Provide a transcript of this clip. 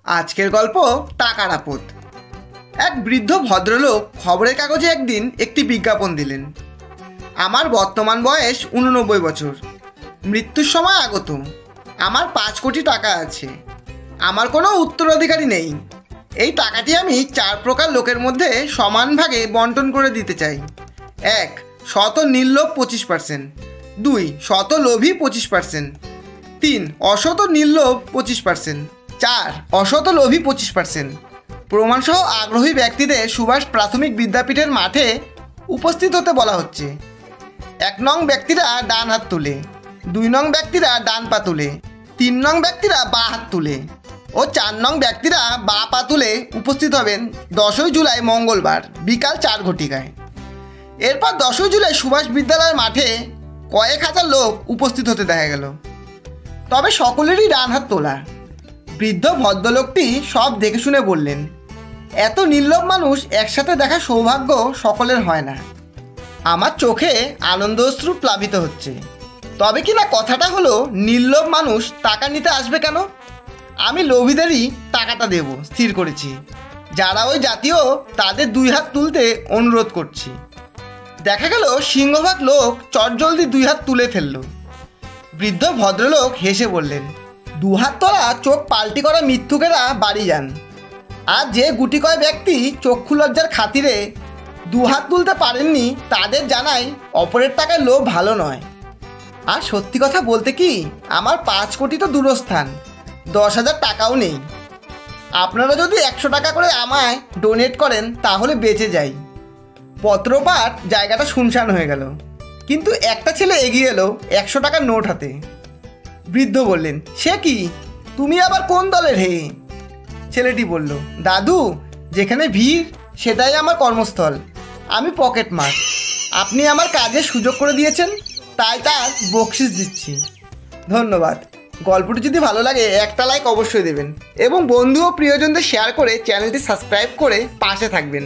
আজকের গল্প টাকার আপদ। এক বৃদ্ধ ভদ্রলোক খবরের কাগজে একদিন একটি বিজ্ঞাপন দিলেন। আমার বর্তমান বয়স 89 বছর, মৃত্যুর সময় আগত। আমার 5 কোটি টাকা আছে। আমার কোনো উত্তরাধিকারী নেই। এই টাকাটি আমি 4 প্রকার লোকের মধ্যে সমান ভাগে বন্টন করে দিতে চাই। 1. শত নির্লোভ 25%। 2. শত লোভী 25%। 3. অশত নির্লোভ 25%। 4. অশত লোভী 25%। প্রমাণসহ আগ্রহী ব্যক্তিদের সুভাষ প্রাথমিক বিদ্যাপীঠের মাঠে উপস্থিত হতে বলা হচ্ছে। 1 নং ব্যক্তিরা ডান হাত তুলে, 2 নং ব্যক্তিরা ডান পা তুলে, 3 নং ব্যক্তিরা বাঁ হাত তুলে ও 4 নং ব্যক্তিরা বাঁ পা তুলে উপস্থিত হবেন 10ই জুলাই মঙ্গলবার বিকাল 4 ঘটিকায়। এরপর 10ই জুলাই সুভাষ বিদ্যালয়ের মাঠে কয়েক হাজার লোক উপস্থিত হতে দেখা গেল। তবে সকলেরই ডান হাত তোলা। বৃদ্ধ ভদ্রলোকটি সব দেখে শুনে বললেন, এত নির্লোভ মানুষ একসাথে দেখা সৌভাগ্য সকলের হয় না। আমার চোখে আনন্দ অশ্রু প্লাবিত হচ্ছে। তবে কি না কথাটা হলো, নির্লোভ মানুষ টাকা নিতে আসবে কেন? আমি লোভীদেরই টাকাটা দেব স্থির করেছি। যারা ওই জাতীয় তাদের 2 হাত তুলতে অনুরোধ করছি। দেখা গেল সিংহভাগ লোক চটজলদি 2 হাত তুলে ফেলল। বৃদ্ধ ভদ্রলোক হেসে বললেন, 2 হাত তোলা চোখ পাল্টি করা মিথ্যুকেরা বাড়ি যান। আর যে গুটি কয় ব্যক্তি চক্ষু লজ্জার খাতিরে 2 হাত তুলতে পারেননি, তাদের জানাই অপরের টাকায় লোভ ভালো নয়। আর সত্যি কথা বলতে কি, আমার 5 কোটি তো দূরস্থান, 10,000 টাকাও নেই। আপনারা যদি 100 টাকা করে আমায় ডোনেট করেন তাহলে বেঁচে যাই। পত্রপাঠ জায়গাটা শুনশান হয়ে গেল, কিন্তু একটা ছেলে এগিয়ে এলো 100 টাকার নোট হাতে। বৃদ্ধ বললেন, সে কি, তুমি আবার কোন দলের হে? ছেলেটি বলল, দাদু, যেখানে ভিড় সেটাই আমার কর্মস্থল। আমি পকেট মার। আপনি আমার কাজের সুযোগ করে দিয়েছেন, তাই তার বকশিস দিচ্ছি। ধন্যবাদ। গল্পটি যদি ভালো লাগে একটা লাইক অবশ্যই দেবেন এবং বন্ধু ও প্রিয়জনদের শেয়ার করে চ্যানেলটি সাবস্ক্রাইব করে পাশে থাকবেন।